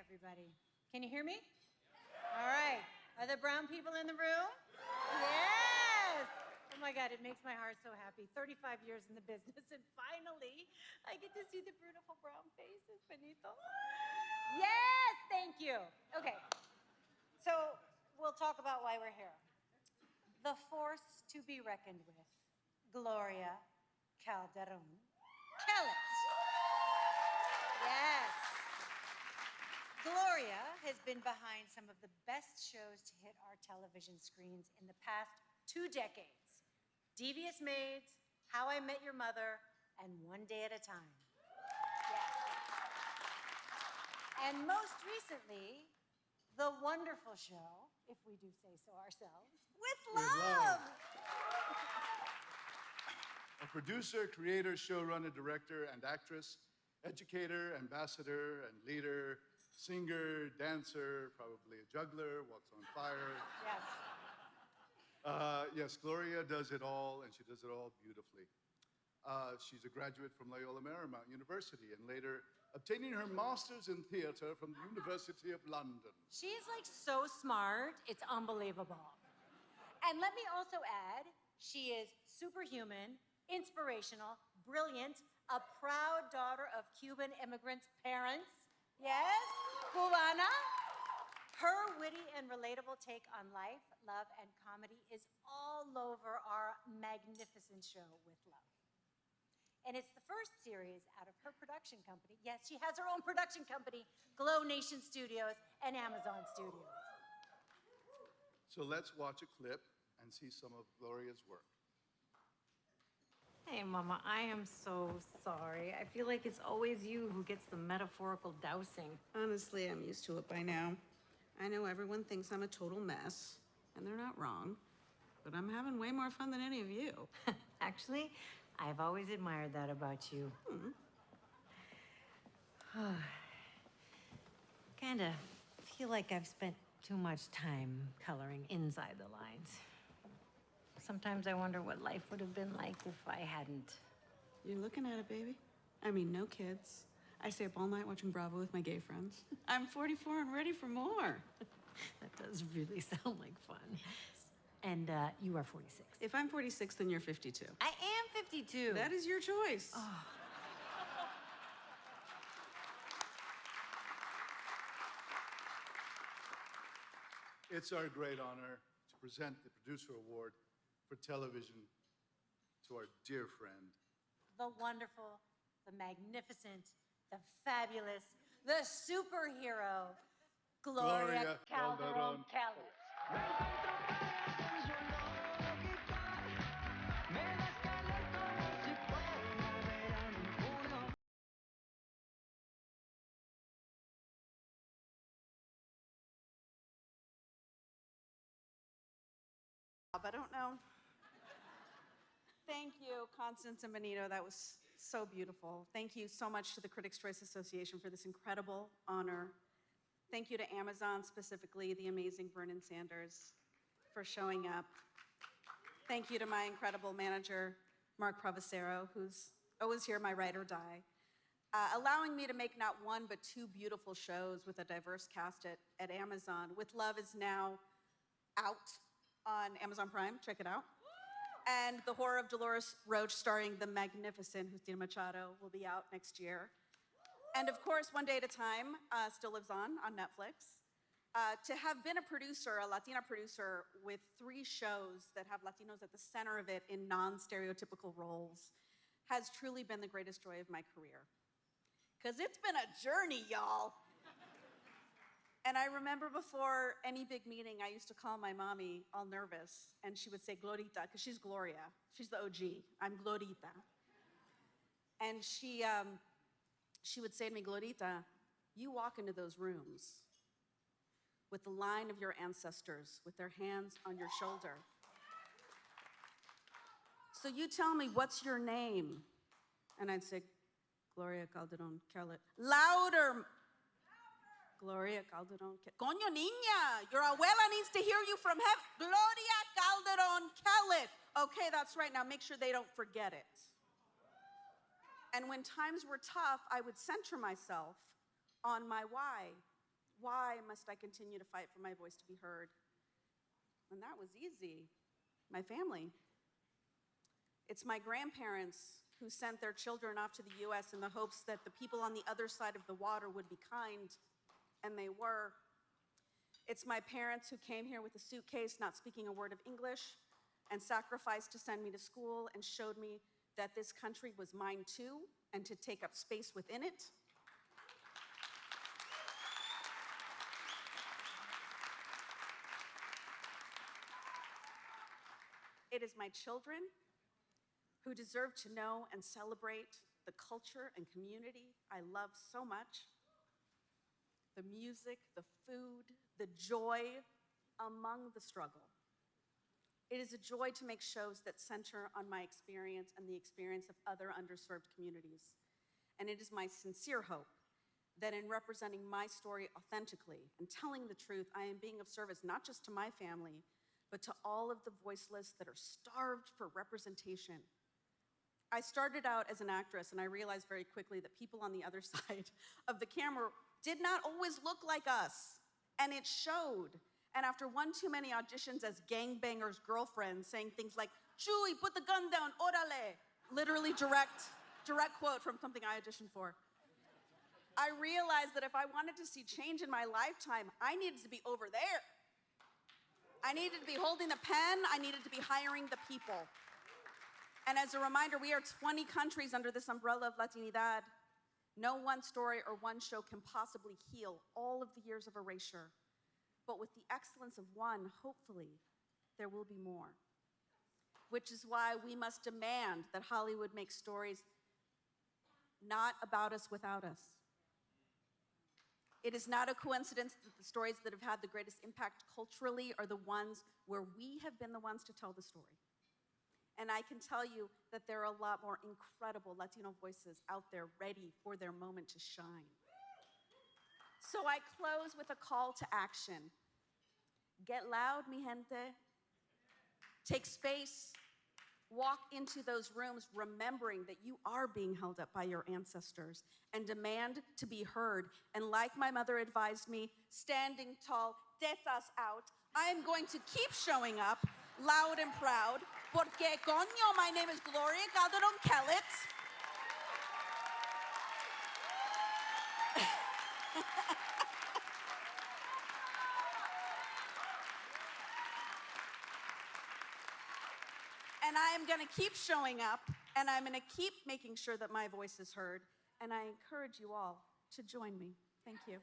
everybody. Can you hear me? All right. Are there brown people in the room? Yes! Oh my God, it makes my heart so happy. 35 years in the business, and finally, I get to see the beautiful brown faces, Benito. Yes, thank you. Okay, so we'll talk about why we're here. The force to be reckoned with, Gloria Calderon. Kellett. Yes. Gloria has been behind some of the best shows to hit our television screens in the past 2 decades. Devious Maids, How I Met Your Mother, and One Day at a Time. Yes. And most recently, the wonderful show, if we do say so ourselves, With Love. A producer, creator, showrunner, director, and actress, educator, ambassador, and leader, singer, dancer, probably a juggler, walks on fire. Yes. Yes, Gloria does it all, and she does it all beautifully. She's a graduate from Loyola Marymount University, and later obtaining her master's in theater from the University of London. She's like so smart, it's unbelievable. And let me also add, she is superhuman, inspirational, brilliant, a proud daughter of Cuban immigrants' parents. Yes, Cubana. Her witty and relatable take on life, love, and comedy is all over our magnificent show, With Love. And it's the first series out of her production company. Yes, she has her own production company, Glow Nation Studios and Amazon Studios. So let's watch a clip and see some of Gloria's work. Hey, Mama, I am so sorry. I feel like it's always you who gets the metaphorical dousing. Honestly, I'm used to it by now. I know everyone thinks I'm a total mess, and they're not wrong, but I'm having way more fun than any of you. Actually, I've always admired that about you. Kinda feel like I've spent too much time coloring inside the lines. Sometimes I wonder what life would have been like if I hadn't. You're looking at it, baby. I mean, no kids. I stay up all night watching Bravo with my gay friends. I'm 44 and ready for more. That does really sound like fun. And you are 46. If I'm 46, then you're 52. I am 52. That is your choice. Oh. It's our great honor to present the Producer Award for television to our dear friend, The wonderful, the magnificent, the fabulous, the superhero, Gloria Calderon Kellett. I don't know. Thank you, Constance and Benito. That was so beautiful. Thank you so much to the Critics' Choice Association for this incredible honor. Thank you to Amazon, specifically the amazing Vernon Sanders, for showing up. Thank you to my incredible manager, Mark Provocero, who's always here, my ride or die, allowing me to make not one but 2 beautiful shows with a diverse cast at Amazon. With Love is now out on Amazon Prime. Check it out. And The Horror of Dolores Roach, starring the magnificent Justina Machado, will be out next year. And of course, One Day at a Time still lives on Netflix. To have been a producer, a Latina producer, with 3 shows that have Latinos at the center of it in non-stereotypical roles has truly been the greatest joy of my career. Because it's been a journey, y'all. And I remember before any big meeting, I used to call my mommy all nervous, and she would say, Glorita, because she's Gloria. She's the OG. I'm Glorita. And she would say to me, Glorita, you walk into those rooms with the line of your ancestors, with their hands on your shoulder. So you tell me, what's your name? And I'd say, Gloria Calderon Kellett. Louder! Gloria Calderon Kellett. Coño, niña, your abuela needs to hear you from heaven. Gloria Calderon Kellett. Okay, that's right. Now make sure they don't forget it. And when times were tough, I would center myself on my why. Why must I continue to fight for my voice to be heard? And that was easy. My family. It's my grandparents who sent their children off to the US in the hopes that the people on the other side of the water would be kind, and they were. It's my parents who came here with a suitcase, not speaking a word of English, and sacrificed to send me to school and showed me that this country was mine too, and to take up space within it. It is my children who deserve to know and celebrate the culture and community I love so much. The music, the food, the joy among the struggle. It is a joy to make shows that center on my experience and the experience of other underserved communities. And it is my sincere hope that in representing my story authentically and telling the truth, I am being of service not just to my family, but to all of the voiceless that are starved for representation. I started out as an actress, and I realized very quickly that people on the other side of the camera did not always look like us, and it showed. And after one too many auditions as gangbangers' girlfriends saying things like, "Chewy, put the gun down, orale," literally direct quote from something I auditioned for, I realized that if I wanted to see change in my lifetime, I needed to be over there. I needed to be holding the pen, I needed to be hiring the people. And as a reminder, we are 20 countries under this umbrella of Latinidad. No one story or one show can possibly heal all of the years of erasure. But with the excellence of one, hopefully, there will be more. Which is why we must demand that Hollywood make stories not about us without us. It is not a coincidence that the stories that have had the greatest impact culturally are the ones where we have been the ones to tell the story. And I can tell you that there are a lot more incredible Latino voices out there ready for their moment to shine. So I close with a call to action. Get loud, mi gente. Take space. Walk into those rooms remembering that you are being held up by your ancestors, and demand to be heard. And like my mother advised me, standing tall, tetas out, I am going to keep showing up loud and proud, porque coño, my name is Gloria Calderon Kellett. And I am gonna keep showing up, and I'm gonna keep making sure that my voice is heard, and I encourage you all to join me. Thank you.